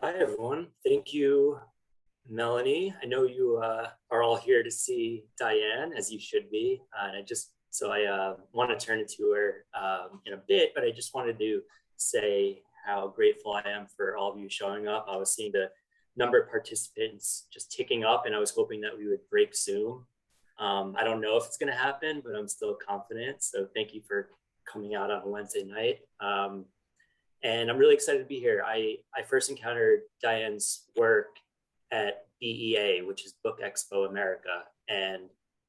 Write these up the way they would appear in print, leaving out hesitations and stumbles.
Hi, everyone. Thank you, Melanie. I know you are all here to see Diane, as you should be. And I want to turn it to her in a bit, but I just wanted to say how grateful I am for all of you showing up. I was seeing the number of participants just ticking up, and I was hoping that we would break Zoom. I don't know if it's going to happen, but I'm still confident. So thank you for coming out on a Wednesday night. And I'm really excited to be here. I first encountered Diane's work at BEA, which is Book Expo America. And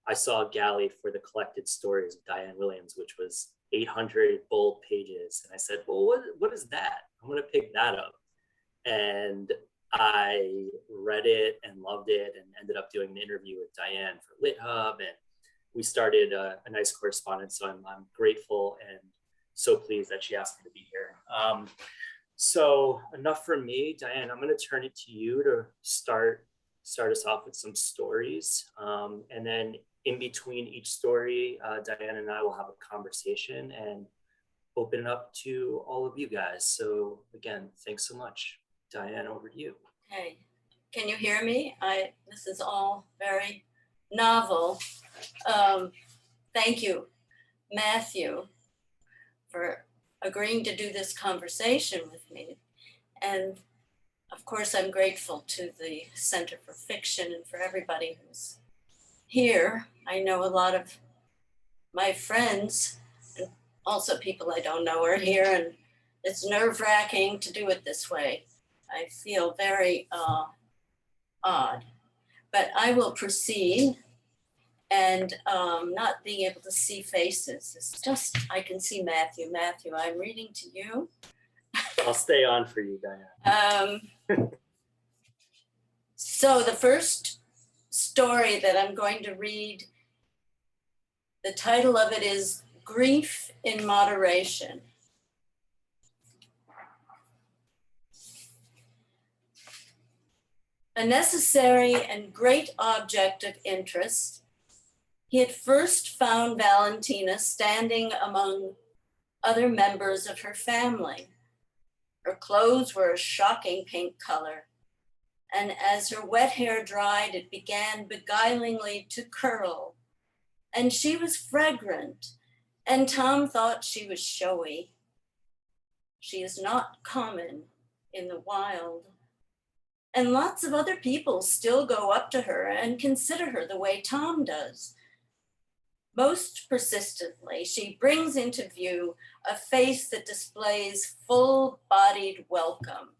I saw a galley for the collected stories of Diane Williams, which was 800 bold pages. And I said, well, what is that? I'm going to pick that up. And I read it and loved it and ended up doing an interview with Diane for LitHub. And we started a nice correspondence. So I'm grateful and so pleased that she asked me to be here. So enough from me. Diane, I'm going to turn it to you to start us off with some stories. And then in between each story, Diane and I will have a conversation and open it up to all of you guys. So again, thanks so much. Diane, over to you. Hey, can you hear me? This is all very novel. Thank you, Matthew, for agreeing to do this conversation with me. And of course, I'm grateful to the Center for Fiction and for everybody who's here. I know a lot of my friends and also people I don't know are here, and it's nerve-wracking to do it this way. I feel very odd, but I will proceed. And not being able to see faces. It's just, I can see Matthew. Matthew, I'm reading to you. I'll stay on for you, Diane. So the first story that I'm going to read, the title of it is Grief in Moderation. A necessary and great object of interest, he had first found Valentina standing among other members of her family. Her clothes were a shocking pink color, and as her wet hair dried, it began beguilingly to curl. And she was fragrant, and Tom thought she was showy. She is not common in the wild. And lots of other people still go up to her and consider her the way Tom does. Most persistently, she brings into view a face that displays full-bodied welcome.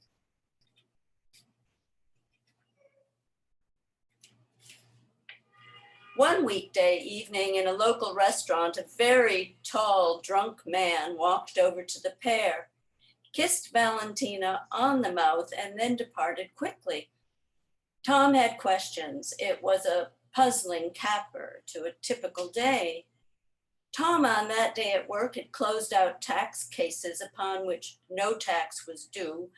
One weekday evening in a local restaurant, a very tall, drunk man walked over to the pair, kissed Valentina on the mouth, and then departed quickly. Tom had questions. It was a puzzling capper to a typical day. Tom, on that day at work, had closed out tax cases upon which no tax was due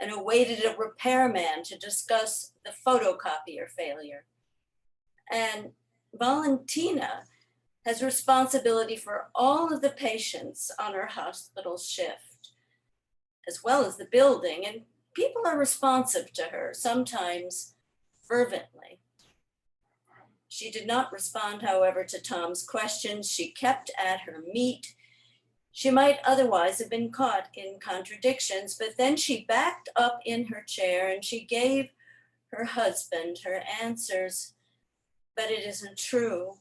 and awaited a repairman to discuss the photocopier failure. And Valentina has responsibility for all of the patients on her hospital shift, as well as the building, and people are responsive to her, sometimes fervently. She did not respond, however, to Tom's questions. She kept at her meat. She might otherwise have been caught in contradictions, but then she backed up in her chair and she gave her husband her answers. But it isn't true.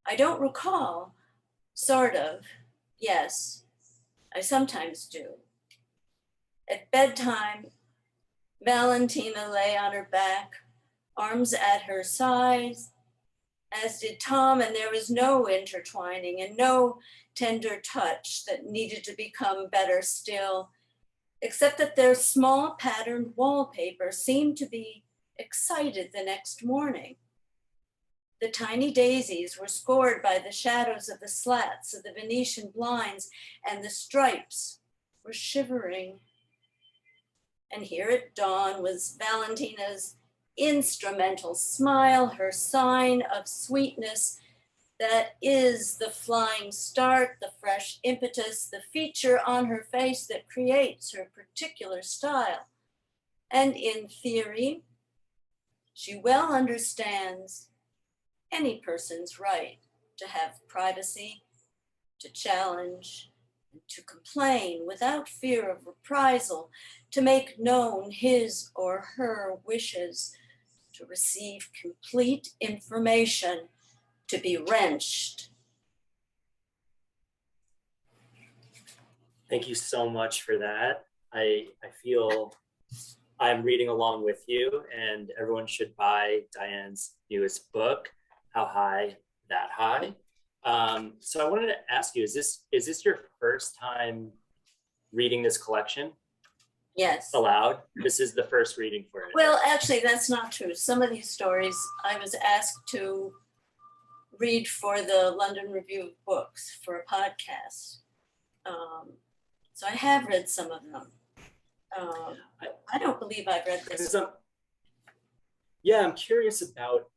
I don't recall. Sort of. Yes, I sometimes do. At bedtime, Valentina lay on her back, arms at her sides, as did Tom, and there was no intertwining and no tender touch that needed to become better still, except that their small patterned wallpaper seemed to be excited the next morning. The tiny daisies were scored by the shadows of the slats of the Venetian blinds, and the stripes were shivering. And here at dawn was Valentina's instrumental smile, her sign of sweetness that is the flying start, the fresh impetus, the feature on her face that creates her particular style. And in theory, she well understands any person's right to have privacy, to challenge, to complain without fear of reprisal, to make known his or her wishes, to receive complete information, to be wrenched. Thank you so much for that. I feel I'm reading along with you, and everyone should buy Diane's newest book, How High, That High. So I wanted to ask you, is this your first time reading this collection Yes. aloud? This is the first reading for it. Well, actually, that's not true. Some of these stories I was asked to read for the London Review of Books for a podcast. So I have read some of them. I don't believe I've read this. I'm curious about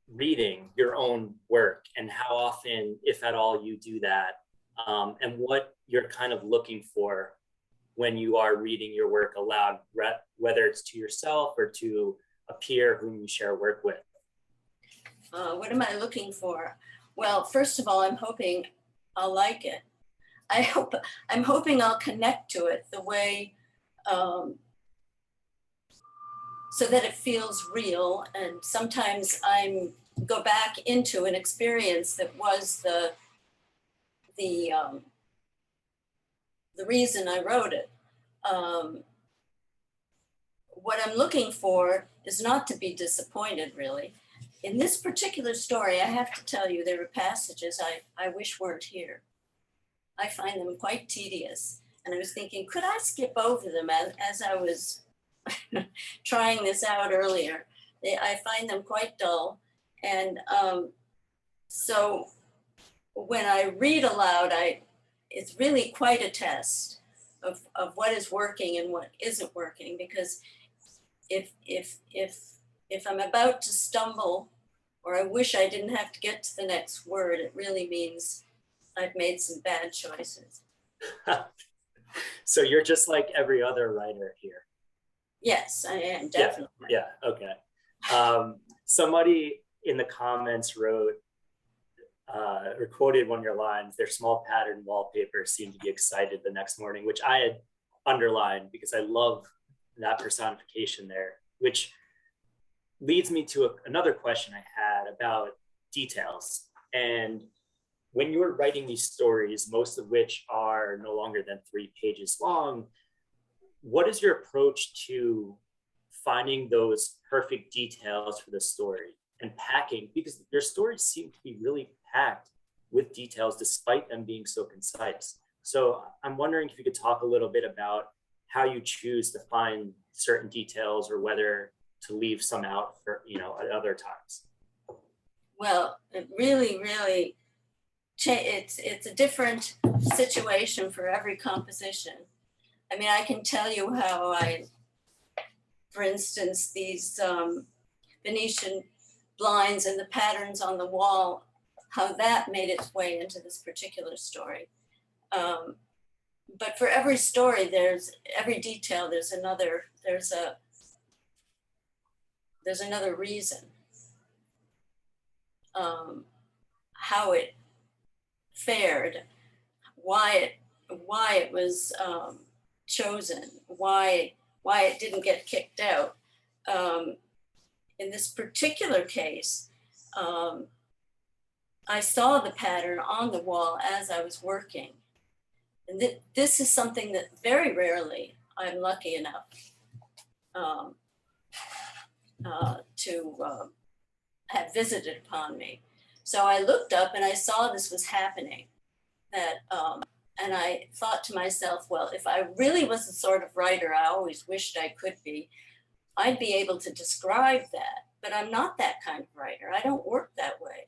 reading your own work and how often, if at all, you do that, and what you're kind of looking for when you are reading your work aloud, whether it's to yourself or to a peer whom you share work with. What am I looking for? Well, first of all, I'm hoping I'll like it. I'm hoping I'll connect to it the way, so that it feels real. And sometimes I go back into an experience that was the reason I wrote it. What I'm looking for is not to be disappointed, really. In this particular story, I have to tell you, there are passages I wish weren't here. I find them quite tedious. And I was thinking, could I skip over them as I was trying this out earlier? I find them quite dull. And so when I read aloud, it's really quite a test of what is working and what isn't working. Because if I'm about to stumble, or I wish I didn't have to get to the next word, it really means I've made some bad choices. So you're just like every other writer here. Yes, I am, definitely. Yeah, okay. Somebody in the comments wrote, or quoted one of your lines, their small pattern wallpaper seemed to be excited the next morning, which I had underlined because I love that personification there, which leads me to another question I had about details. And when you were writing these stories, most of which are no longer than 3 pages long, what is your approach to finding those perfect details for the story and packing? Because your stories seem to be really packed with details despite them being so concise. So I'm wondering if you could talk a little bit about how you choose to find certain details or whether to leave some out for, at other times. Well, it really, it's a different situation for every composition. I mean, I can tell you how for instance, these Venetian blinds and the patterns on the wall, how that made its way into this particular story. But for every story, every detail, there's another reason. How it fared, why it was chosen, why it didn't get kicked out. In this particular case, I saw the pattern on the wall as I was working. And this is something that very rarely I'm lucky enough to have visited upon me. So I looked up and I saw this was happening. And I thought to myself, well, if I really was the sort of writer I always wished I could be, I'd be able to describe that. But I'm not that kind of writer. I don't work that way.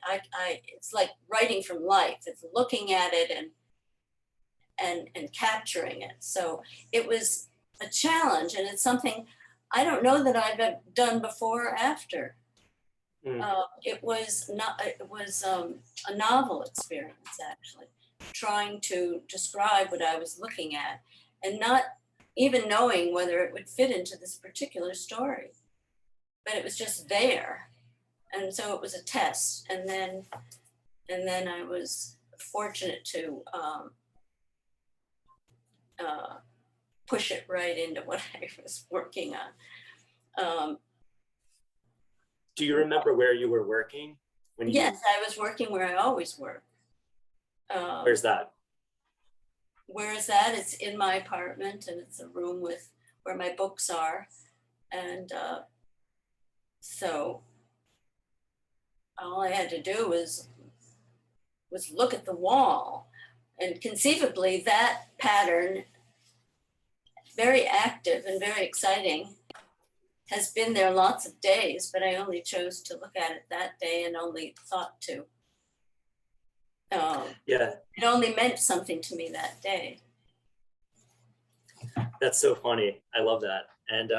It's like writing from life. It's looking at it and capturing it. So it was a challenge, and it's something I don't know that I've done before or after. It was a novel experience, actually, trying to describe what I was looking at, and not even knowing whether it would fit into this particular story. But it was just there. And so it was a test. And then I was fortunate to push it right into what I was working on. Do you remember where you were working? Yes, I was working where I always work. Where's that? Where is that? It's in my apartment, and it's a room with where my books are. And so all I had to do was look at the wall. And conceivably, that pattern, very active and very exciting, has been there lots of days, but I only chose to look at it that day and only thought to. It only meant something to me that day. That's so funny. I love that. And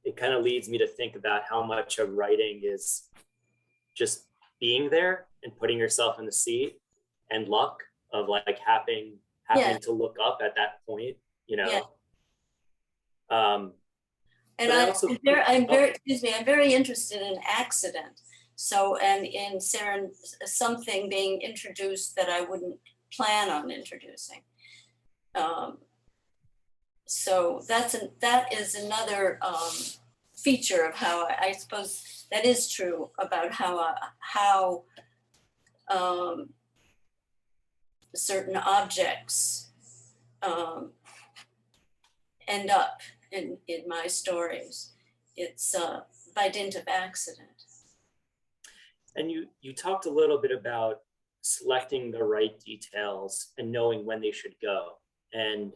it kind of leads me to think about how much of writing is just being there and putting yourself in the seat, and luck of like happening to look up at that point, you know. Yeah. And I'm very interested in accident. So, and in something being introduced that I wouldn't plan on introducing. So that is another feature of how I suppose that is true about how certain objects end up in my stories. It's by dint of accident. And you talked a little bit about selecting the right details and knowing when they should go. And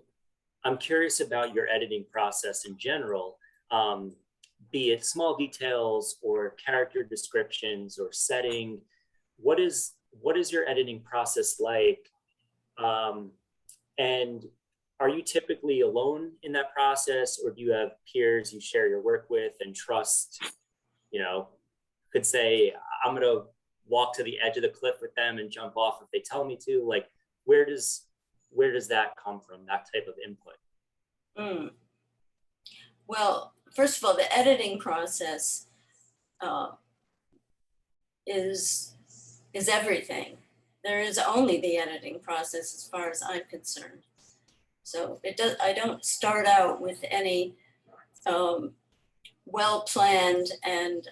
I'm curious about your editing process in general, be it small details or character descriptions or setting. What is your editing process like? And are you typically alone in that process, or do you have peers you share your work with and trust, you know, could say, I'm going to walk to the edge of the cliff with them and jump off if they tell me to? Like, where does that come from, that type of input? Well, first of all, the editing process is everything. There is only the editing process as far as I'm concerned. So I don't start out with any well-planned and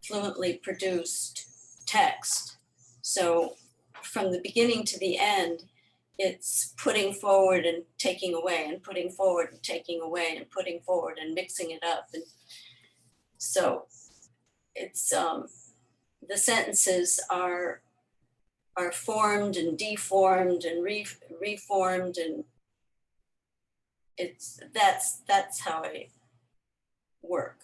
fluently produced text. So from the beginning to the end, it's putting forward and taking away, and putting forward and taking away, and putting forward and mixing it up. And so it's the sentences are formed and deformed and reformed, and that's how I work.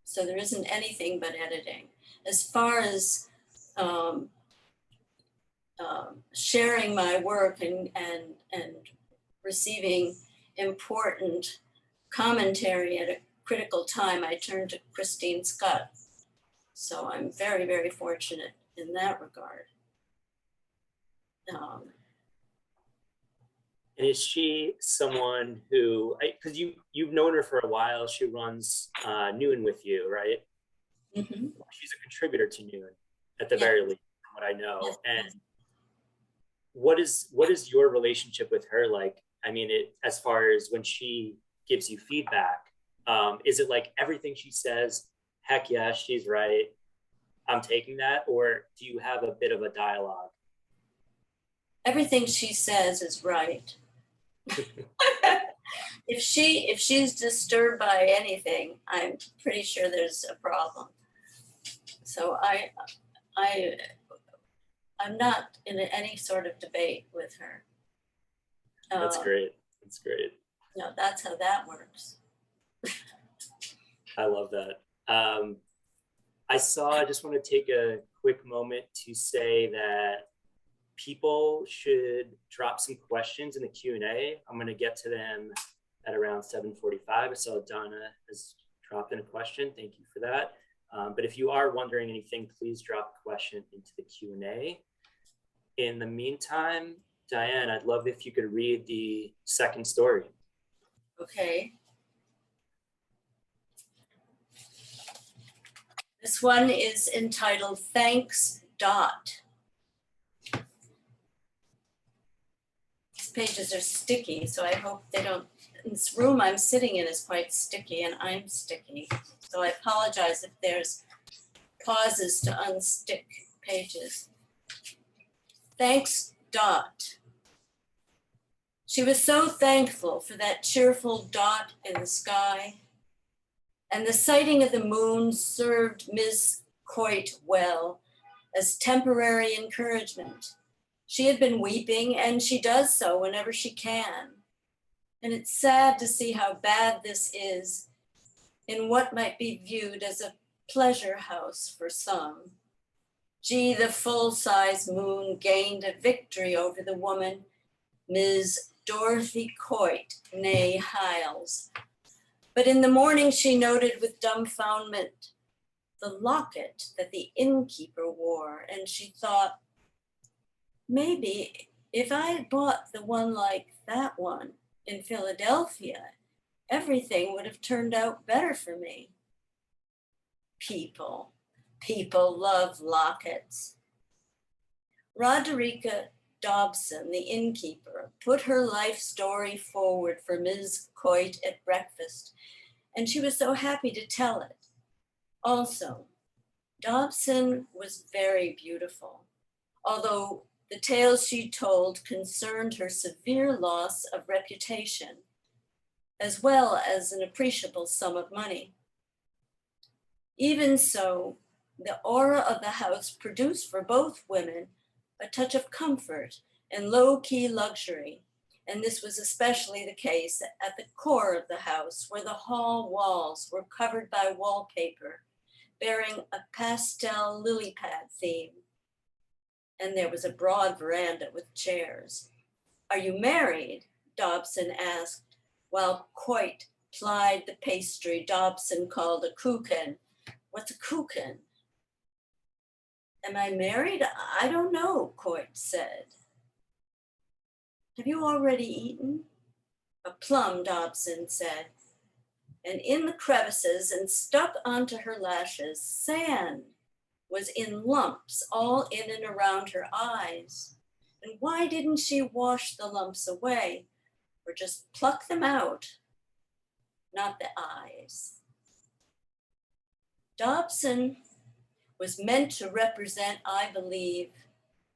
So there isn't anything but editing. As far as sharing my work and receiving important commentary at a critical time, I turn to Christine Scott. So I'm very, very fortunate in that regard. And is she someone who, because you've known her for a while, she runs Noon with you, right? Mm-hmm. She's a contributor to Noon at the very least, from what I know. Yes. And what is your relationship with her like? I mean, as far as when she gives you feedback, is it like everything she says, heck yeah, she's right, I'm taking that? Or do you have a bit of a dialogue? Everything she says is right. If she's disturbed by anything, I'm pretty sure there's a problem. So I'm not in any sort of debate with her. That's great. That's great. No, that's how that works. I love that. I just want to take a quick moment to say that people should drop some questions in the Q&A. I'm going to get to them at around 7:45. I saw Donna has dropped in a question. Thank you for that. But if you are wondering anything, please drop a question into the Q&A. In the meantime, Diane, I'd love if you could read the second story. Okay. This one is entitled Thanks, Dot. These pages are sticky, so I hope they don't, this room I'm sitting in is quite sticky and I'm sticky. So I apologize if there's pauses to unstick pages. Thanks, Dot. She was so thankful for that cheerful dot in the sky, and the sighting of the moon served Miss Coit well as temporary encouragement. She had been weeping, and she does so whenever she can. And it's sad to see how bad this is in what might be viewed as a pleasure house for some. Gee, the full-size moon gained a victory over the woman, Ms. Dorothy Coit, née Hiles. But in the morning she noted with dumbfoundment the locket that the innkeeper wore, and she thought, maybe if I had bought the one like that one in Philadelphia, everything would have turned out better for me. People love lockets. Roderica Dobson, the innkeeper, put her life story forward for Ms. Coit at breakfast, and she was so happy to tell it. Also, Dobson was very beautiful, although the tales she told concerned her severe loss of reputation, as well as an appreciable sum of money. Even so, the aura of the house produced for both women a touch of comfort and low-key luxury, and this was especially the case at the core of the house, where the hall walls were covered by wallpaper bearing a pastel lily pad theme, and there was a broad veranda with chairs. Are you married? Dobson asked, while Coit plied the pastry Dobson called a kuchen. What's a kuchen? Am I married? I don't know, Coit said. Have you already eaten? A plum, Dobson said. And in the crevices and stuck onto her lashes, sand was in lumps all in and around her eyes. And why didn't she wash the lumps away or just pluck them out? Not the eyes. Dobson was meant to represent, I believe,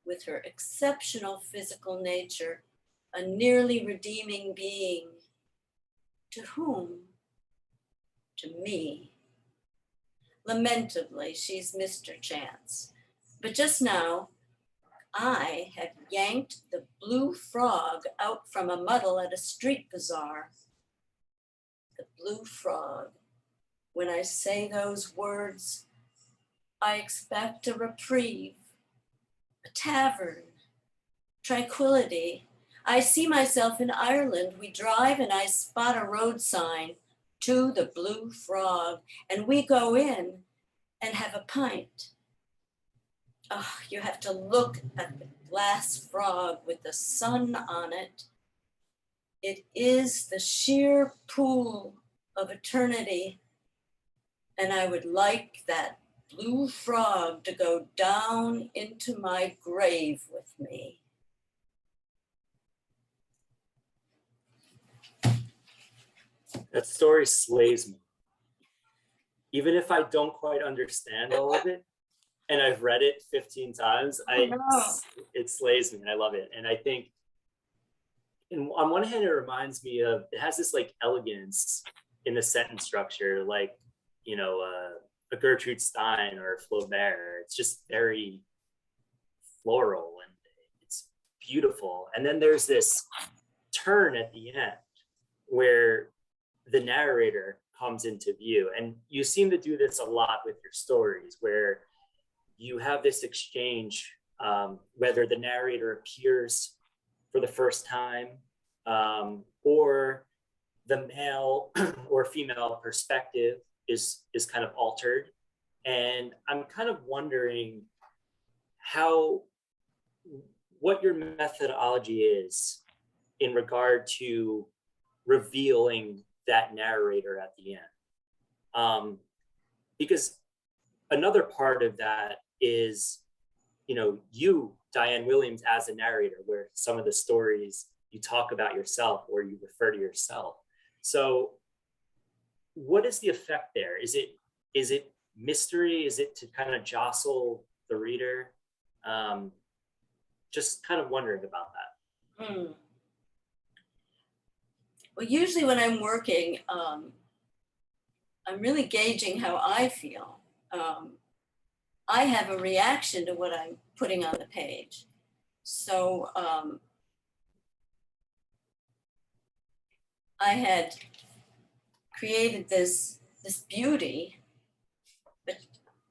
with her exceptional physical nature, a nearly redeeming being. To whom? To me. Lamentably, she's Mr. Chance. But just now, I had yanked the blue frog out from a muddle at a street bazaar. The blue frog. When I say those words, I expect a reprieve, a tavern, tranquility. I see myself in Ireland. We drive and I spot a road sign, to the Blue Frog, and we go in and have a pint. Oh, you have to look at the glass frog with the sun on it. It is the sheer pool of eternity, and I would like that blue frog to go down into my grave with me. That story slays me. Even if I don't quite understand all of it, and I've read it 15 times, it slays me and I love it. And I think on one hand, it reminds me of, it has this like elegance in the sentence structure, like, you know, a Gertrude Stein or a Flaubert. It's just very floral and it's beautiful. And then there's this turn at the end where the narrator comes into view. And you seem to do this a lot with your stories, where you have this exchange, whether the narrator appears for the first time, or the male or female perspective is kind of altered. And I'm kind of wondering what your methodology is in regard to revealing that narrator at the end. Because another part of that is, you, Diane Williams, as a narrator, where some of the stories you talk about yourself or you refer to yourself. So what is the effect there? Is it mystery? Is it to kind of jostle the reader? Just kind of wondering about that. Well, usually when I'm working, I'm really gauging how I feel. I have a reaction to what I'm putting on the page. So I had created this beauty, but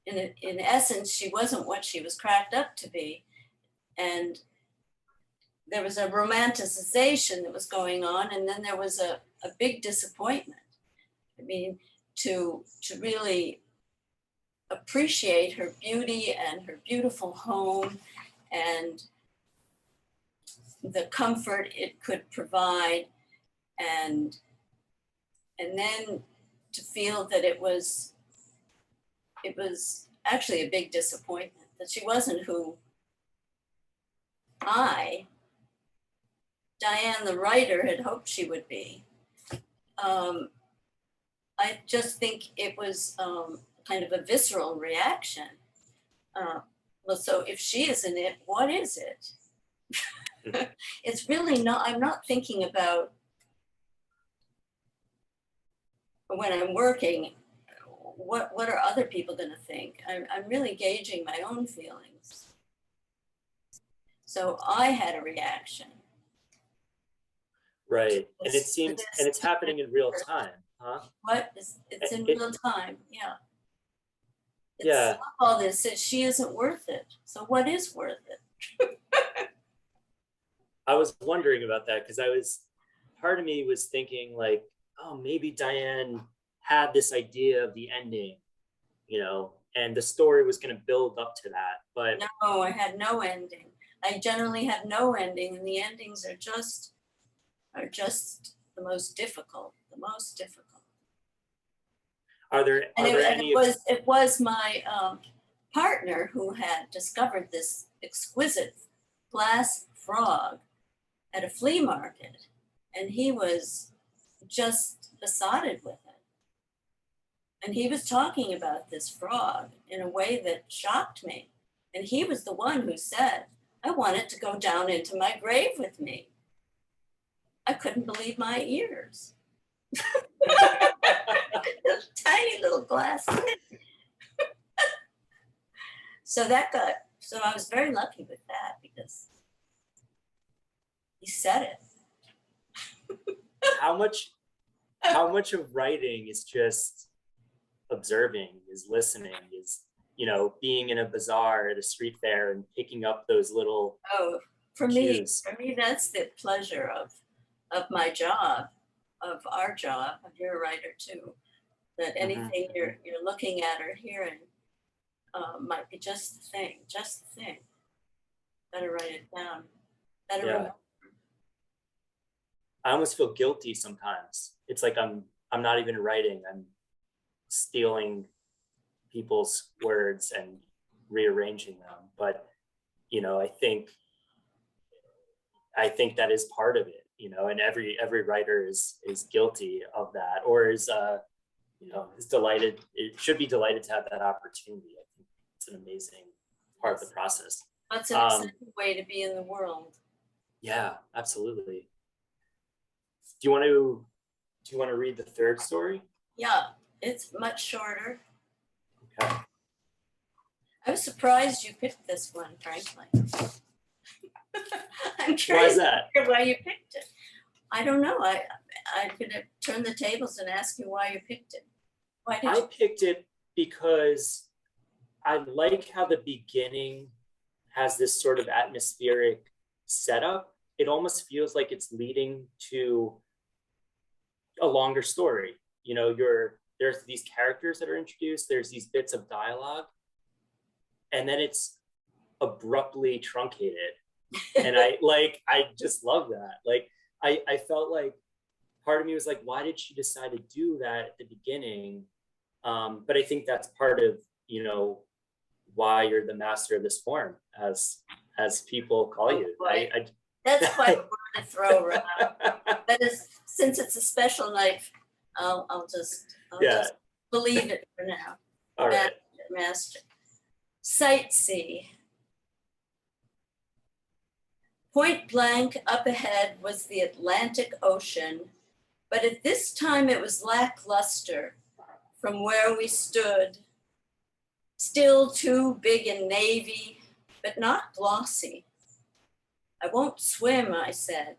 in essence, she wasn't what she was cracked up to be. And there was a romanticization that was going on, and then there was a big disappointment. I mean, to really appreciate her beauty and her beautiful home and the comfort it could provide, and then to feel that it was actually a big disappointment, that she wasn't who I, Diane, the writer, had hoped she would be. I just think it was kind of a visceral reaction. Well, so if she isn't it, what is it? It's really not, I'm not thinking about, when I'm working, what are other people going to think? I'm really gauging my own feelings. So I had a reaction. Right. And it seems, and it's happening in real time, huh? It's in real time, yeah. Yeah. All this says she isn't worth it. So what is worth it? I was wondering about that because part of me was thinking like, oh, maybe Diane had this idea of the ending, and the story was going to build up to that. But no, I had no ending. I generally have no ending, and the endings are just the most difficult. Are there any? It was my partner who had discovered this exquisite glass frog at a flea market, and he was just besotted with it. And he was talking about this frog in a way that shocked me. And he was the one who said, I want it to go down into my grave with me. I couldn't believe my ears. Tiny little glass thing. So I was very lucky with that because he said it. How much of writing is just observing, is listening, is being in a bazaar at a street fair and picking up those little cues. For me that's the pleasure of my job, of our job. You're a writer too, that anything you're looking at or hearing might be just the thing. Better write it down. Better remember. I almost feel guilty sometimes. It's like I'm not even writing. I'm stealing people's words and rearranging them. But I think that is part of it. And every writer is guilty of that, or is delighted. It should be delighted to have that opportunity. I think it's an amazing part of the process. That's an exciting way to be in the world. Yeah, absolutely. Do you want to read the third story? Yeah, it's much shorter. Okay. I was surprised you picked this one, frankly. I'm curious Why is that? why you picked it. I don't know. I'm going to turn the tables and ask you why you picked it. Why did you picked it because I like how the beginning has this sort of atmospheric setup. It almost feels like it's leading to a longer story. There's these characters that are introduced, there's these bits of dialogue, and then it's abruptly truncated And I just love that. Like, I felt like part of me was like, why did she decide to do that at the beginning? But I think that's part of, why you're the master of this form, as people call you. That's quite a word to throw around. That is, since it's a special night, I'll just believe it for now. All right. Master. Sightsee. Point blank up ahead was the Atlantic Ocean, but at this time it was lackluster from where we stood. Still too big and navy, but not glossy. I won't swim, I said.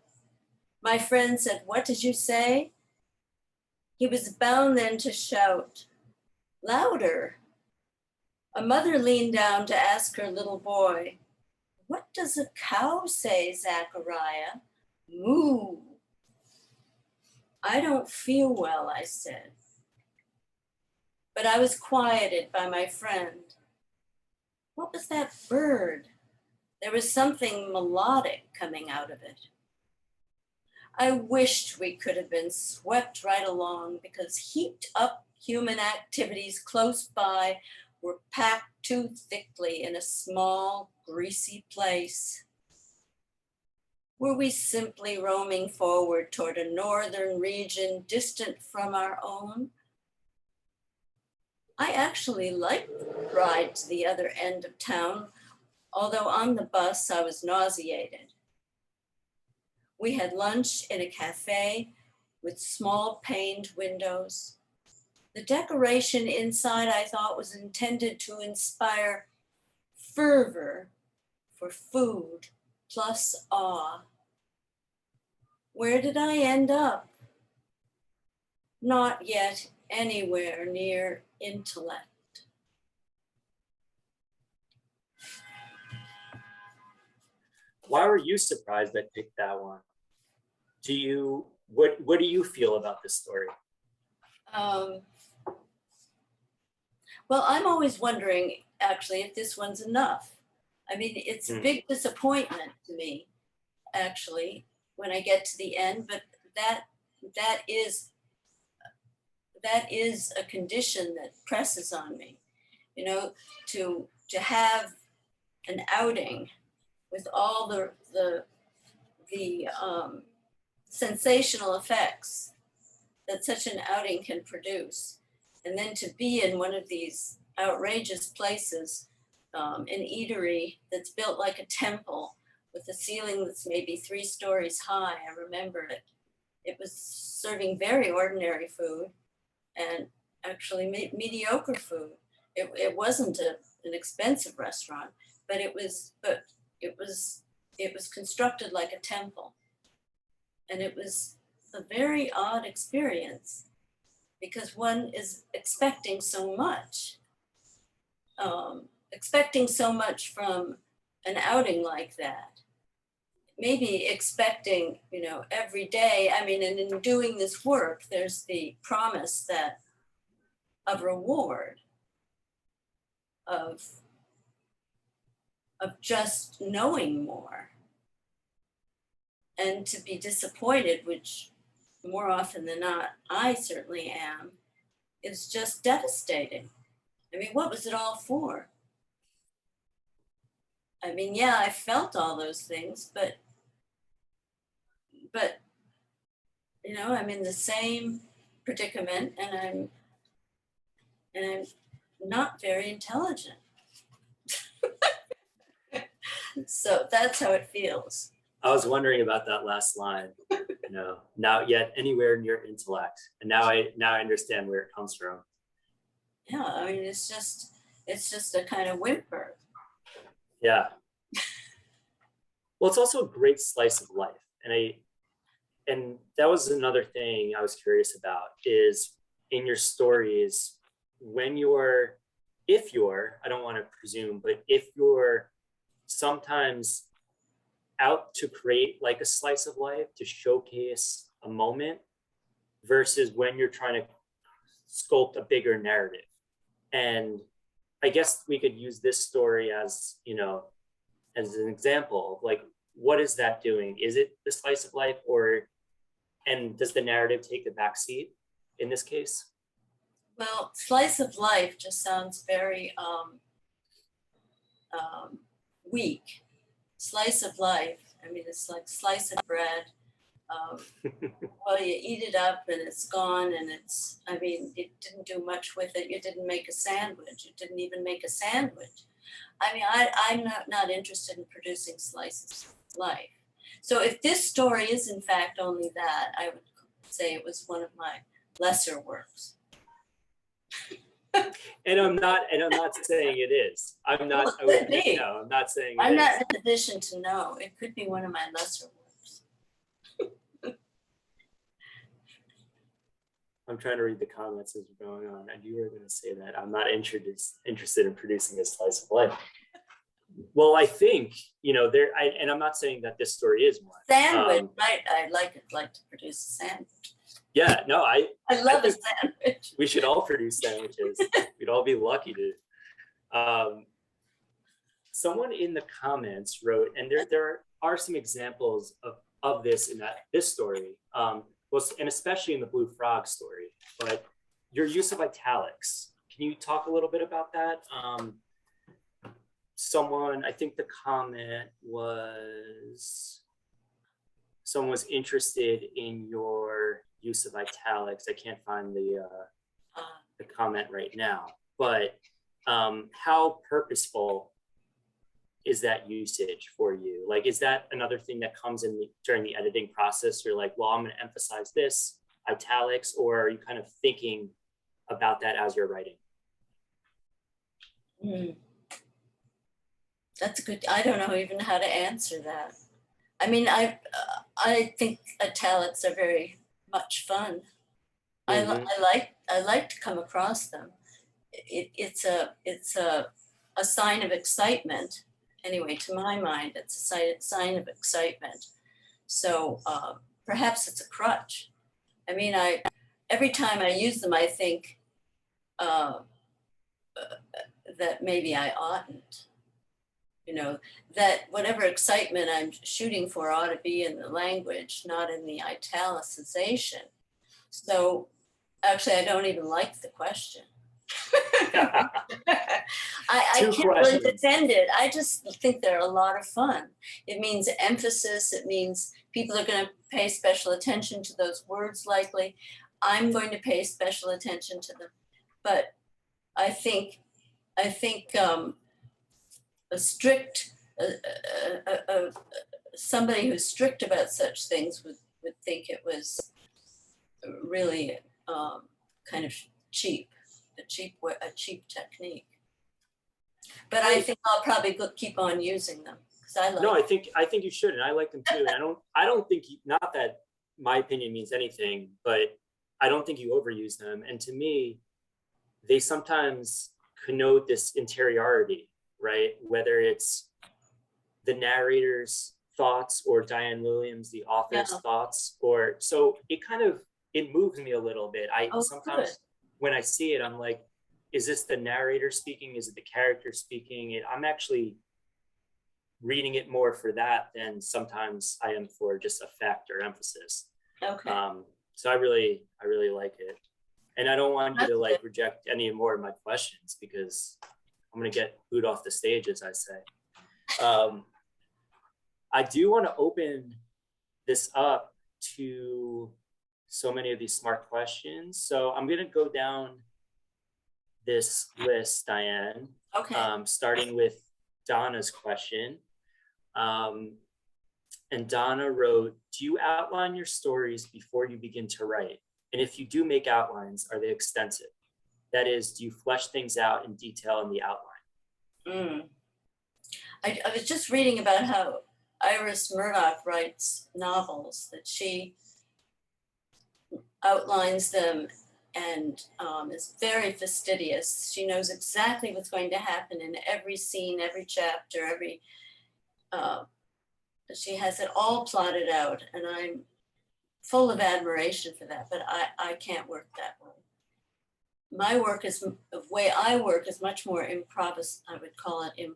My friend said, what did you say? He was bound then to shout, louder. A mother leaned down to ask her little boy, what does a cow say, Zachariah? Moo. I don't feel well, I said. But I was quieted by my friend. What was that bird? There was something melodic coming out of it. I wished we could have been swept right along, because heaped up human activities close by were packed too thickly in a small, greasy place. Were we simply roaming forward toward a northern region distant from our own? I actually liked the ride to the other end of town, although on the bus I was nauseated. We had lunch in a cafe with small paned windows. The decoration inside, I thought, was intended to inspire fervor for food plus awe. Where did I end up? Not yet anywhere near intellect. Why were you surprised I picked that one? What do you feel about this story? Well, I'm always wondering, actually, if this one's enough. I mean, it's a big disappointment to me, actually, when I get to the end, but that is a condition that presses on me, to have an outing with all the sensational effects that such an outing can produce. And then to be in one of these outrageous places, an eatery that's built like a temple with a ceiling that's maybe 3 stories high. I remember it. It was serving very ordinary food and actually mediocre food. It wasn't an expensive restaurant, but it was constructed like a temple. And it was a very odd experience because one is expecting so much from an outing like that. Maybe expecting, every day. I mean, and in doing this work, there's the promise of reward, of just knowing more. And to be disappointed, which more often than not, I certainly am, is just devastating. I mean, what was it all for? I mean, yeah, I felt all those things, but I'm in the same predicament, and I'm not very intelligent. So that's how it feels. I was wondering about that last line, not yet anywhere near intellect. And now I understand where it comes from. Yeah, I mean, it's just a kind of whimper. Yeah. Well, it's also a great slice of life. And that was another thing I was curious about is in your stories, if you're, I don't want to presume, but if you're sometimes out to create like a slice of life to showcase a moment versus when you're trying to sculpt a bigger narrative. And I guess we could use this story as, as an example of like what is that doing? Is it the slice of life, and does the narrative take the back seat in this case? Well, slice of life just sounds very weak. Slice of life, I mean, it's like slice of bread. Well, you eat it up and it's gone, and I mean, it didn't do much with it. You didn't make a sandwich. You didn't even make a sandwich. I mean, I'm not interested in producing slices of life. So if this story is in fact only that, I would say it was one of my lesser works. And I'm not saying it is. I'm not. Well, it could be. No, I'm not saying. I'm not in a position to know. It could be one of my lesser works. I'm trying to read the comments as we're going on, and you were going to say that I'm not interested in producing a slice of life. Well, I think, and I'm not saying that this story is one. Sandwich, right? I'd like to produce a sandwich. Yeah, no, I love a sandwich. We should all produce sandwiches. We'd all be lucky to. Someone in the comments wrote, and there are some examples of this in this story, and especially in the Blue Frog story, but your use of italics. Can you talk a little bit about that? I think the comment was, someone was interested in your use of italics. I can't find the comment right now, but how purposeful is that usage for you? Like, is that another thing that comes in during the editing process? You're like, well, I'm going to emphasize this, italics, or are you kind of thinking about that as you're writing? That's good. I don't know even how to answer that. I mean, I think italics are very much fun. Mm-hmm. I like to come across them. It's a sign of excitement. Anyway, to my mind, it's a sign of excitement. So perhaps it's a crutch. I mean, every time I use them, I think that maybe I oughtn't. That whatever excitement I'm shooting for ought to be in the language, not in the italicization. So actually, I don't even like the question. I can't really defend it. I just think they're a lot of fun. It means emphasis. It means people are going to pay special attention to those words likely. I'm going to pay special attention to them. But I think a strict, somebody who's strict about such things would think it was really kind of cheap, a cheap technique. But I think I'll probably keep on using them because I like. No, I think you should, and I like them too. And I don't think not that my opinion means anything, but I don't think you overuse them. And to me, they sometimes connote this interiority, right? Whether it's the narrator's thoughts or Diane Williams, the author's thoughts, so it moves me a little bit. Sometimes good. When I see it, I'm like, is this the narrator speaking? Is it the character speaking? I'm actually reading it more for that than sometimes I am for just effect or emphasis. Okay. So I really like it. And I don't want you to reject any more of my questions because I'm going to get booed off the stage, as I say. I do want to open this up to so many of these smart questions. So I'm going to go down this list, Diane. Okay. Starting with Donna's question. And Donna wrote, do you outline your stories before you begin to write? And if you do make outlines, are they extensive? That is, do you flesh things out in detail in the outline? I was just reading about how Iris Murdoch writes novels, that she outlines them and is very fastidious. She knows exactly what's going to happen in every scene, every chapter, she has it all plotted out, and I'm full of admiration for that, but I can't work that way. The way I work is much more I would call it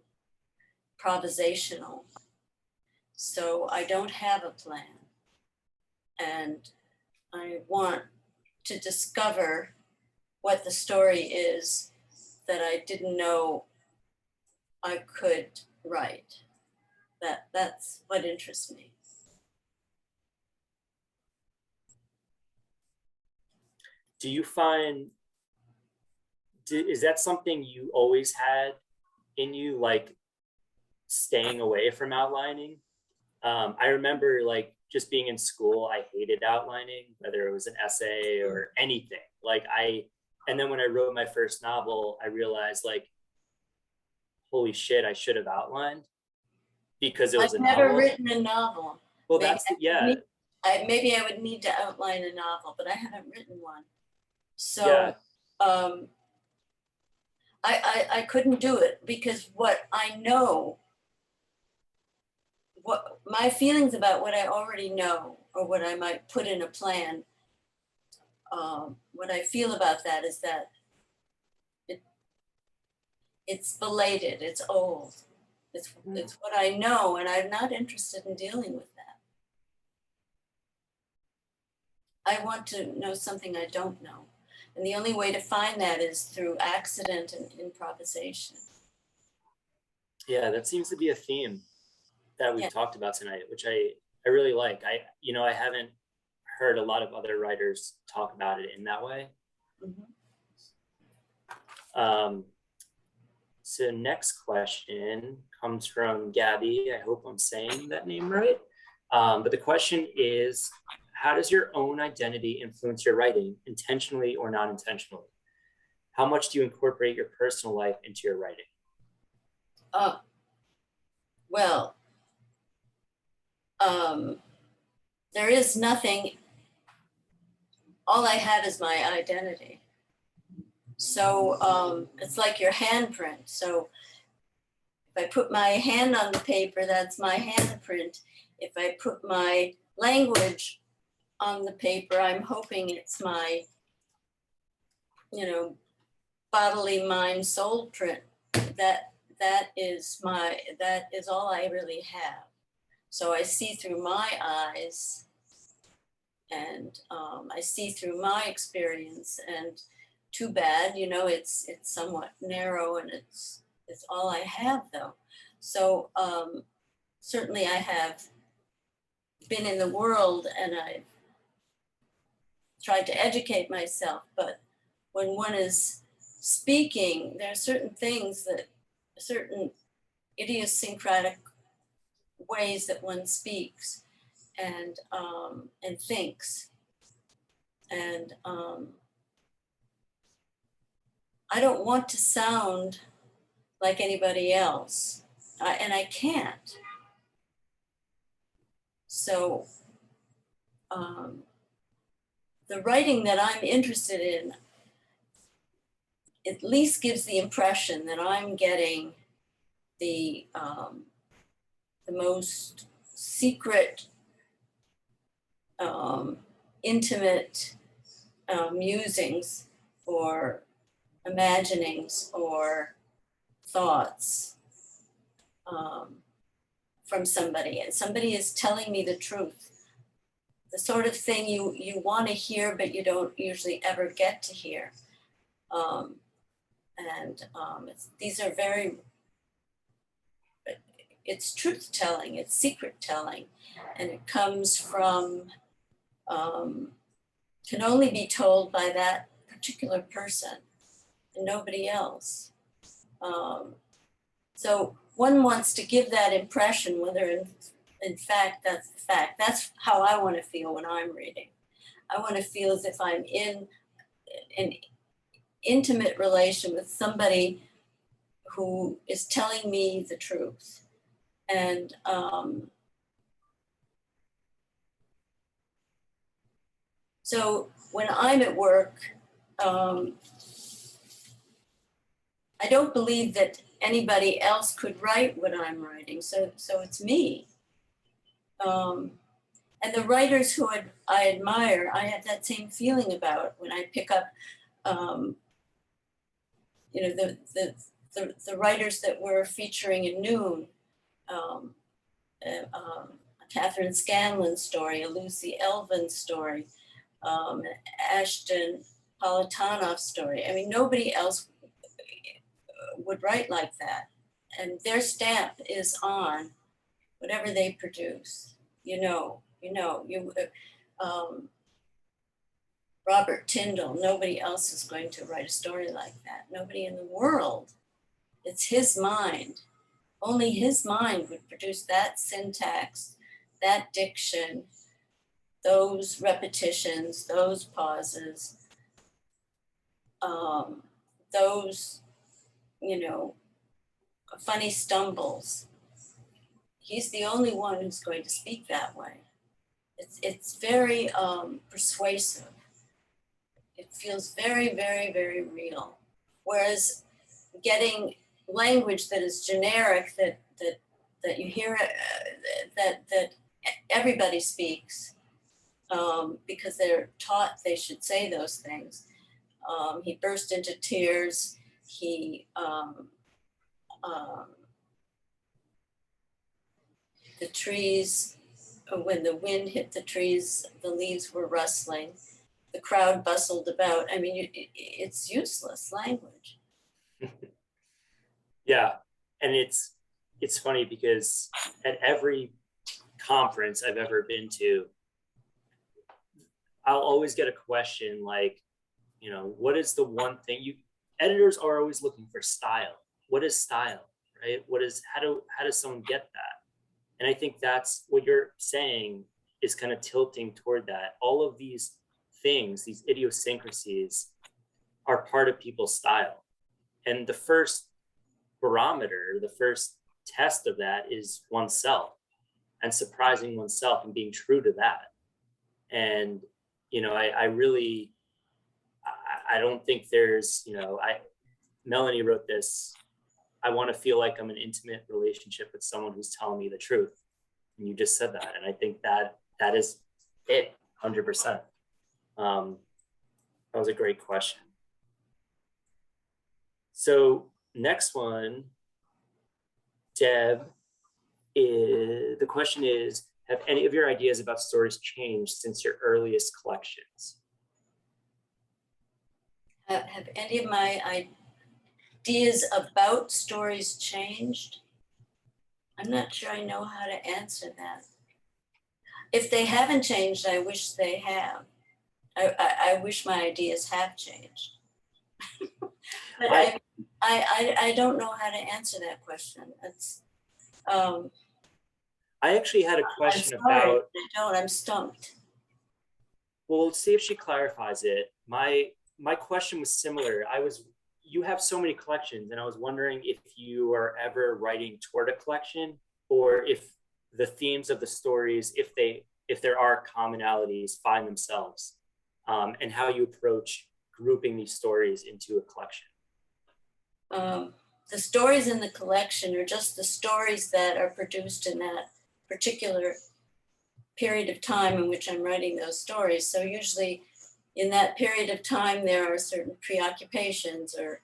improvisational. So I don't have a plan. And I want to discover what the story is that I didn't know I could write. That's what interests me. Do you find, is that something you always had in you, like staying away from outlining? I remember like just being in school, I hated outlining, whether it was an essay or anything. And then when I wrote my first novel, I realized like, holy shit, I should have outlined because it was I've a never novel. written a novel. Well, Maybe that's the, yeah, maybe I would need to outline a novel, but I haven't written one. yeah, So I couldn't do it because what I know, what my feelings about what I already know or what I might put in a plan, what I feel about that is that it's belated, it's old. It's what I know, and I'm not interested in dealing with that. I want to know something I don't know. And the only way to find that is through accident and improvisation. yeah, that seems to be a theme that we've Yeah. talked about tonight, which I really like. I haven't heard a lot of other writers talk about it in that way. Mm-hmm. So next question comes from Gabby. I hope I'm saying that name right. But the question is, how does your own identity influence your writing, intentionally or non intentionally? How much do you incorporate your personal life into your writing? Well, there is nothing, all I have is my identity. So it's like your handprint. So if I put my hand on the paper, that's my handprint. If I put my language on the paper, I'm hoping it's my, bodily mind soul print. That is all I really have. So I see through my eyes, and I see through my experience, and too bad, it's somewhat narrow, and it's all I have though. So certainly I have been in the world and I've tried to educate myself, but when one is speaking, there are certain things certain idiosyncratic ways that one speaks and thinks. And I don't want to sound like anybody else, and I can't. So the writing that I'm interested in at least gives the impression that I'm getting the most secret, intimate musings or imaginings or thoughts from somebody, and somebody is telling me the truth, the sort of thing you want to hear but you don't usually ever get to hear. These are it's truth telling, it's secret telling, and it comes from, can only be told by that particular person and nobody else. So one wants to give that impression, whether in fact that's the fact. That's how I want to feel when I'm reading. I want to feel as if I'm in an intimate relation with somebody who is telling me the truth. And so when I'm at work, I don't believe that anybody else could write what I'm writing. So it's me. And the writers who I admire, I have that same feeling about when I pick up, the writers that we're featuring in Noon. a Catherine Scanlon story, a Lucy Elvin story, an Ashton Politanov story. I mean, nobody else would write like that. And their stamp is on whatever they produce. Robert Tyndall, nobody else is going to write a story like that. Nobody in the world. It's his mind. Only his mind would produce that syntax, that diction, those repetitions, those pauses, those, funny stumbles. He's the only one who's going to speak that way. It's very persuasive. It feels very, very, very real. Whereas getting language that is generic, that you hear, that everybody speaks because they're taught they should say those things. He burst into tears. The trees, when the wind hit the trees, the leaves were rustling. The crowd bustled about. I mean, it's useless language. Yeah, and it's funny because at every conference I've ever been to, I'll always get a question like, what is the one thing editors are always looking for style. What is style, right? How does someone get that? And I think that's what you're saying is kind of tilting toward that. All of these things, these idiosyncrasies are part of people's style. And the first barometer, the first test of that is oneself and surprising oneself and being true to that. And, I don't think there's, Melanie wrote this, I want to feel like I'm in an intimate relationship with someone who's telling me the truth. And you just said that. And I think that is it, 100%. That was a great question. So next one, Deb, the question is, have any of your ideas about stories changed since your earliest collections? Have any of my ideas about stories changed? I'm not sure I know how to answer that. If they haven't changed, I wish they have. I wish my ideas have changed. But I don't know how to answer that question. It's I actually had a question about. I'm stumped. Well, let's see if she clarifies it. My question was similar. You have so many collections, and I was wondering if you are ever writing toward a collection, or if the themes of the stories, if there are commonalities, find themselves, and how you approach grouping these stories into a collection. The stories in the collection are just the stories that are produced in that particular period of time in which I'm writing those stories. So usually in that period of time, there are certain preoccupations or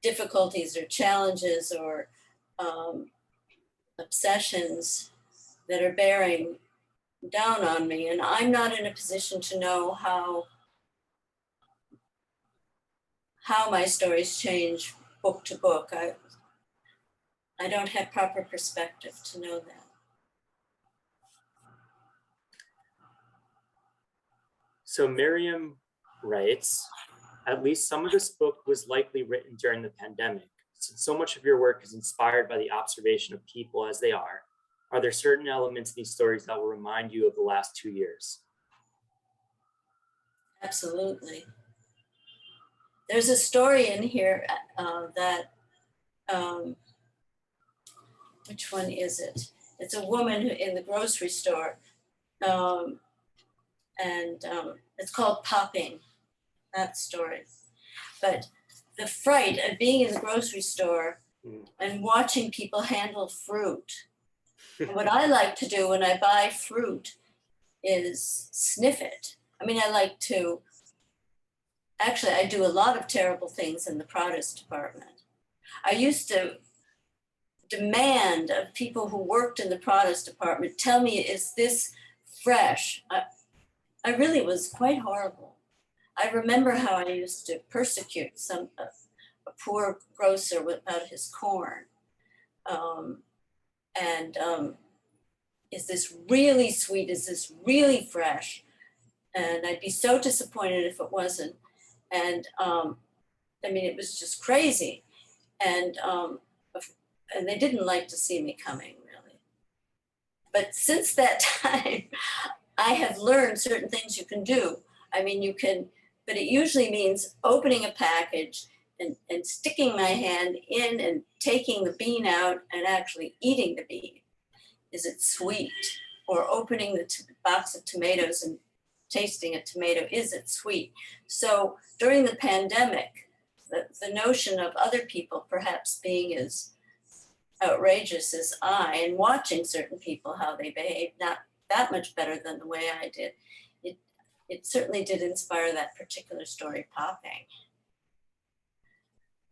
difficulties or challenges or obsessions that are bearing down on me. And I'm not in a position to know how my stories change book to book. I don't have proper perspective to know that. So Miriam writes, at least some of this book was likely written during the pandemic. Since so much of your work is inspired by the observation of people as they are there certain elements in these stories that will remind you of the last 2 years? Absolutely. There's a story in here that, which one is it? It's a woman in the grocery store, and it's called Popping, that story. But the fright of being in the grocery store and watching people handle fruit. And what I like to do when I buy fruit is sniff it. I mean, I do a lot of terrible things in the produce department. I used to demand of people who worked in the produce department, tell me, is this fresh? I really was quite horrible. I remember how I used to persecute a poor grocer about his corn. Is this really sweet? Is this really fresh? And I'd be so disappointed if it wasn't. And I mean, it was just crazy. And they didn't like to see me coming, really. But since that time, I have learned certain things you can do. I mean, you can, but it usually means opening a package and sticking my hand in and taking the bean out and actually eating the bean. Is it sweet? Or opening the box of tomatoes and tasting a tomato, is it sweet? So during the pandemic, the notion of other people perhaps being as outrageous as I, and watching certain people how they behave, not that much better than the way I did, it certainly did inspire that particular story popping.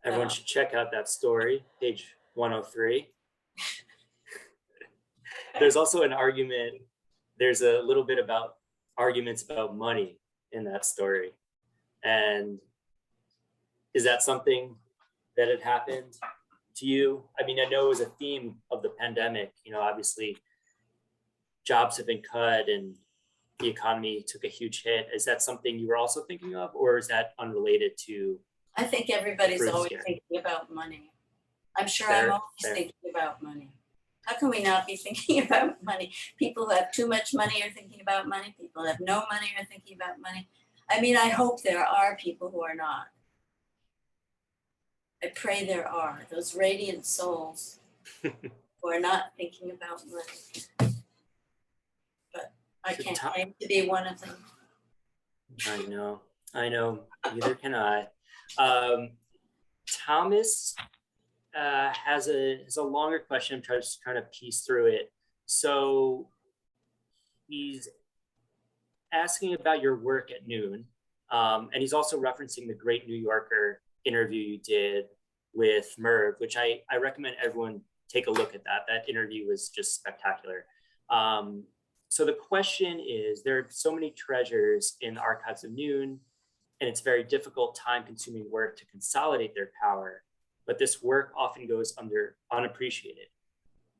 Everyone should check out that story, page 103. There's also an argument, there's a little bit about arguments about money in that story. And is that something that had happened to you? I mean, I know it was a theme of the pandemic, you know, obviously jobs have been cut and the economy took a huge hit. Is that something you were also thinking of, or is that unrelated to? I think everybody's always thinking about money. I'm sure I'm always thinking about money. How can we not be thinking about money? People who have too much money are thinking about money. People who have no money are thinking about money. I mean, I hope there are people who are not. I pray there are, those radiant souls who are not thinking about money. But I can't claim to be one of them. I know, neither can I. Thomas has a longer question. I'm just trying to piece through it. So he's asking about your work at Noon, and he's also referencing the Great New Yorker interview you did with Merv, which I recommend everyone take a look at that. That interview was just spectacular. So the question is, there are so many treasures in the archives of Noon, and it's very difficult, time-consuming work to consolidate their power, but this work often goes unappreciated.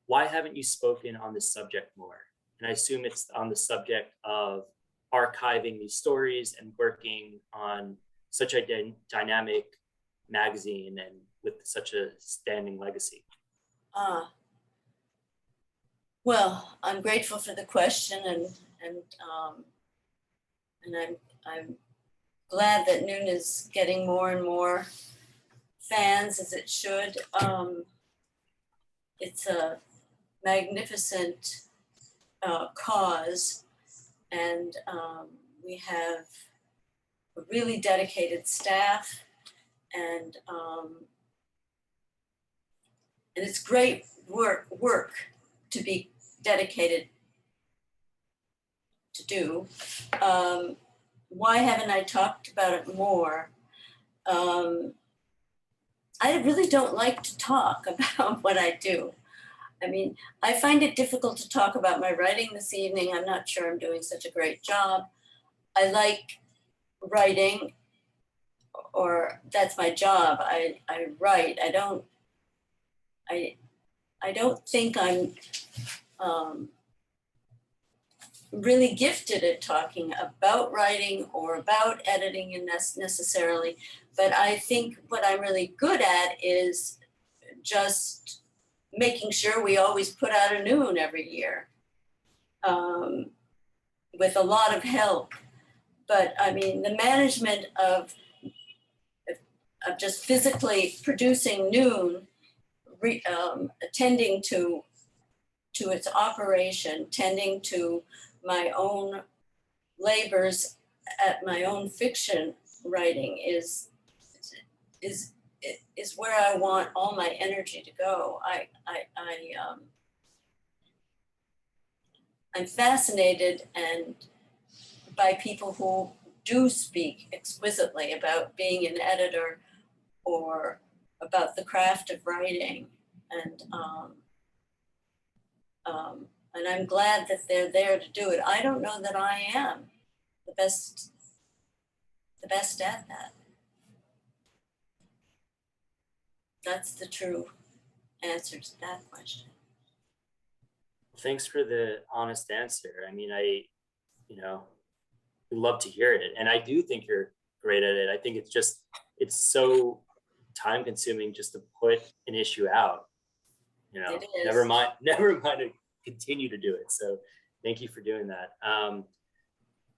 Why haven't you spoken on this subject more? And I assume it's on the subject of archiving these stories and working on such a dynamic magazine and with such a standing legacy. Well, I'm grateful for the question, and I'm glad that Noon is getting more and more fans, as it should. It's a magnificent cause, and we have a really dedicated staff, and it's great work to be dedicated to do. Why haven't I talked about it more? I really don't like to talk about what I do. I mean, I find it difficult to talk about my writing this evening. I'm not sure I'm doing such a great job. I like writing, or that's my job. I write. I don't think I'm really gifted at talking about writing or about editing necessarily, but I think what I'm really good at is just making sure we always put out a Noon every year, with a lot of help. But I mean, the management of just physically producing Noon, attending to its operation, tending to my own labors at my own fiction writing is where I want all my energy to go. I'm fascinated by people who do speak exquisitely about being an editor or about the craft of writing. And and I'm glad that they're there to do it. I don't know that I am the best at that. That's the true answer to that question. Thanks for the honest answer. I mean, you know, we love to hear it. And I do think you're great at it. I think it's so time consuming just to put an issue out, you know, never mind to continue to do it. So thank you for doing that.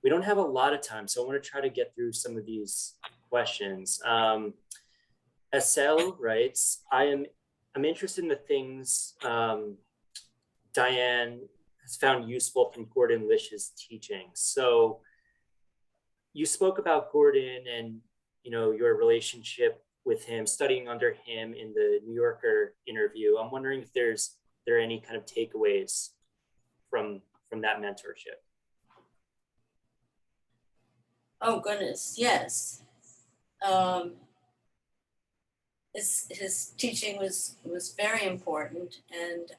We don't have a lot of time, so I want to try to get through some of these questions. SL writes, I'm interested in the things Diane has found useful from Gordon Lish's teaching. So you spoke about Gordon and, you know, your relationship with him, studying under him in the New Yorker interview. I'm wondering if there are any kind of takeaways from that mentorship. Oh goodness, yes. His teaching was very important, and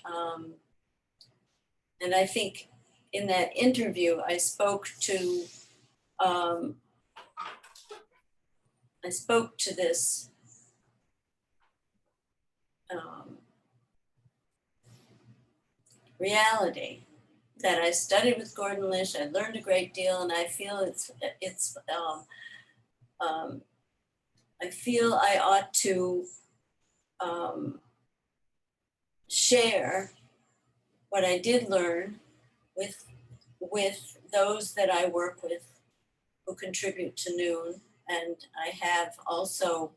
I think in that interview I spoke to this reality that I studied with Gordon Lish. I learned a great deal, and I feel I feel I ought to share what I did learn with those that I work with who contribute to Noon. And I have also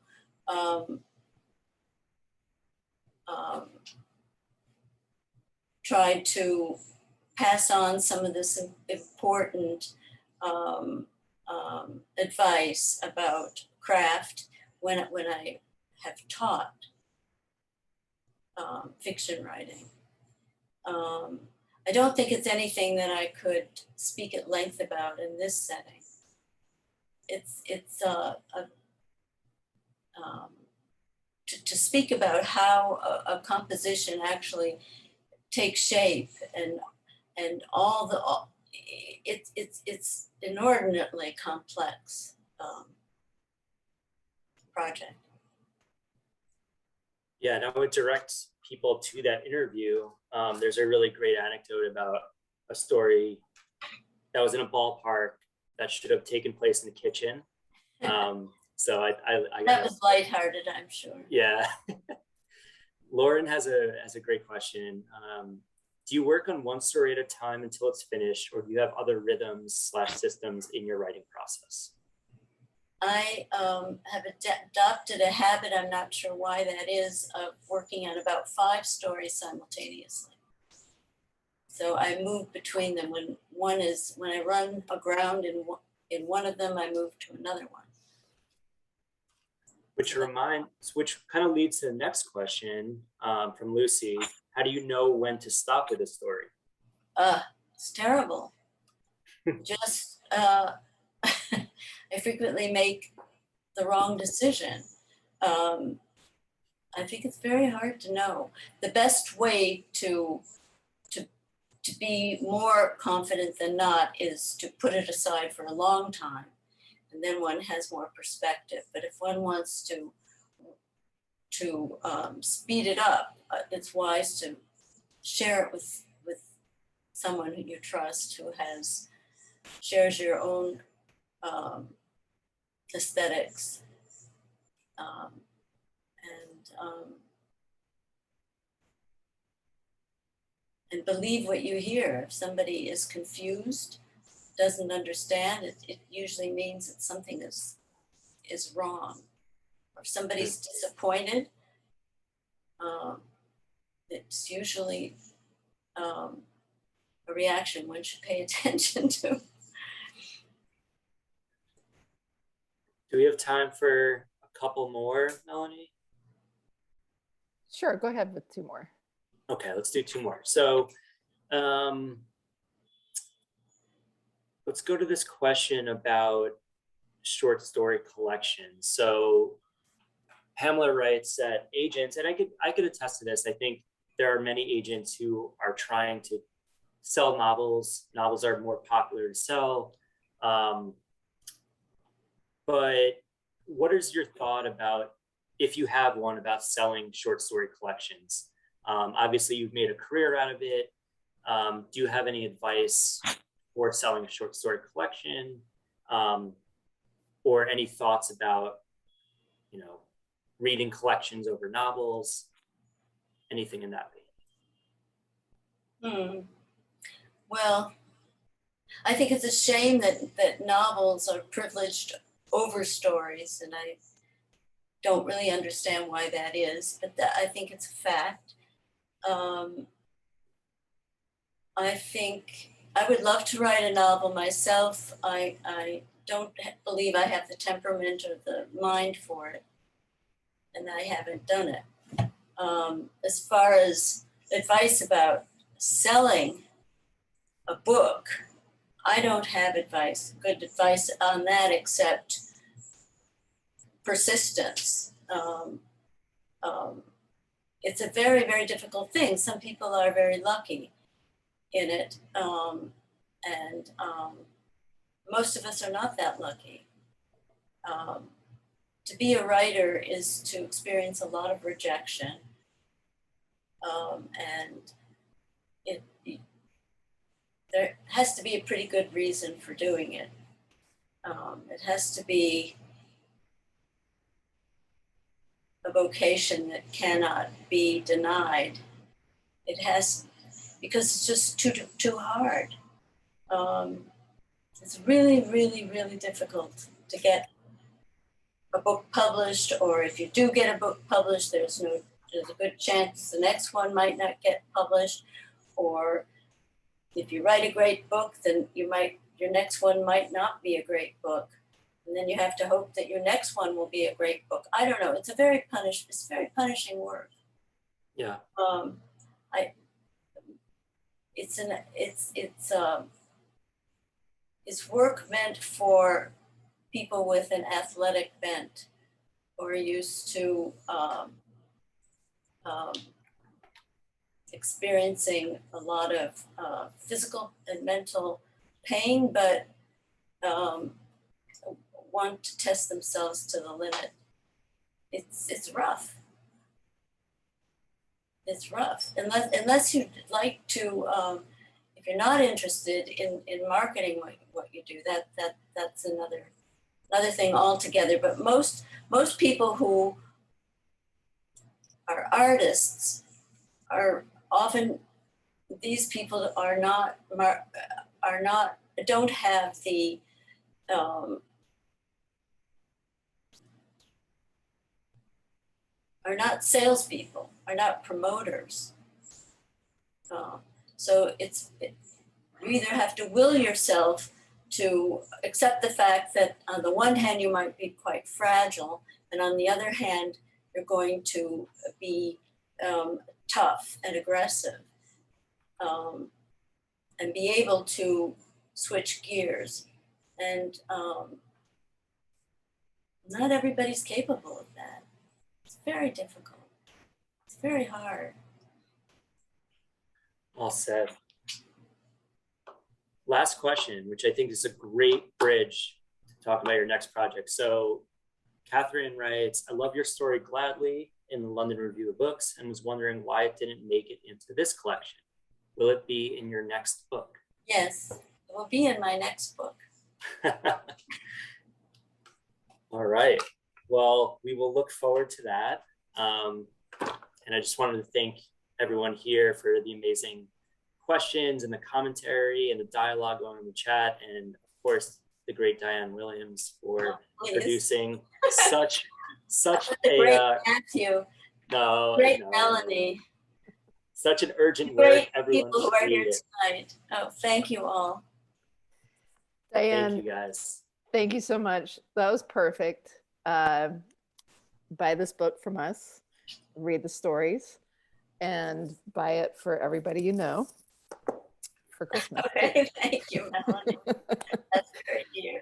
tried to pass on some of this important advice about craft when I have taught fiction writing. I don't think it's anything that I could speak at length about in this setting. To speak about how a composition actually takes shape and it's inordinately complex project. Yeah, and I would direct people to that interview. There's a really great anecdote about a story that was in a ballpark that should have taken place in the kitchen. So I that was lighthearted, I'm sure. Yeah. Lauren has a great question. Do you work on one story at a time until it's finished, or do you have other rhythms/systems in your writing process? I have adopted a habit, I'm not sure why that is, of working on about 5 stories simultaneously. So I move between them. When I run aground in one of them, I move to another one. Which kind of leads to the next question from Lucy. How do you know when to stop with a story? It's terrible. Just I frequently make the wrong decision. I think it's very hard to know. The best way to be more confident than not is to put it aside for a long time, and then one has more perspective. But if one wants to speed it up, it's wise to share it with someone who you trust, who shares your own aesthetics, and believe what you hear. If somebody is confused, doesn't understand, it usually means that something is wrong. Or if somebody's disappointed, it's usually a reaction one should pay attention to. Do we have time for a couple more, Melanie? Sure, go ahead with 2 more. Okay, let's do 2 more. So let's go to this question about short story collections. So Pamela writes that agents, and I could attest to this. I think there are many agents who are trying to sell novels. Novels are more popular to sell. But what is your thought about, if you have one, about selling short story collections? Obviously, you've made a career out of it. Do you have any advice for selling a short story collection, or any thoughts about, reading collections over novels? Anything in that vein? Well, I think it's a shame that novels are privileged over stories, and I don't really understand why that is, but I think it's a fact. I think I would love to write a novel myself. I don't believe I have the temperament or the mind for it, and I haven't done it. As far as advice about selling a book, I don't have good advice on that, except persistence. It's a very, very difficult thing. Some people are very lucky in it, and most of us are not that lucky. To be a writer is to experience a lot of rejection, and there has to be a pretty good reason for doing it. It has to be a vocation that cannot be denied. It has, because it's just too hard. It's really, really, really difficult to get a book published, or if you do get a book published, there's a good chance the next one might not get published, or if you write a great book, then your next one might not be a great book. And then you have to hope that your next one will be a great book. I don't know. It's very punishing work. Yeah. It's work meant for people with an athletic bent, who are used to experiencing a lot of physical and mental pain, but want to test themselves to the limit. It's rough. It's rough. Unless you'd like to, if you're not interested in marketing what you do, that's another thing altogether. But most people who are artists are often, these people don't have the are not salespeople, are not promoters. So you either have to will yourself to accept the fact that on the one hand you might be quite fragile, and on the other hand you're going to be tough and aggressive, and be able to switch gears. And not everybody's capable of that. It's very difficult. It's very hard. All said. Last question, which I think is a great bridge to talk about your next project. So Catherine writes, I love your story gladly in the London Review of Books, and was wondering why it didn't make it into this collection. Will it be in your next book? Yes, it will be in my next book. All right. Well, we will look forward to that. And I just wanted to thank everyone here for the amazing questions and the commentary and the dialogue going in the chat. And of course, the great Diane Williams for producing such a great Matthew. No, great no, Melanie. Such an urgent Great work. Everyone people who are here read it. tonight. Oh, thank you all. Diane, Thank you guys. thank you so much. That was perfect. Buy this book from us, read the stories, and buy it for everybody you know. for Christmas. Okay, thank you, Melanie. That's very dear.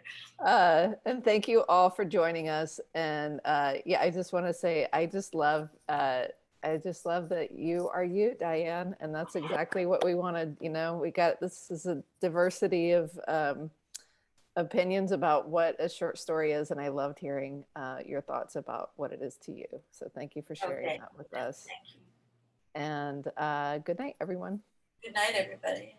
And thank you all for joining us. And yeah, I just want to say, I just love that you are you, Diane. And that's exactly what we wanted. You know, this is a diversity of opinions about what a short story is. And I loved hearing your thoughts about what it is to you. So thank you for sharing that with us. Thank you. And good night, everyone. Good night, everybody.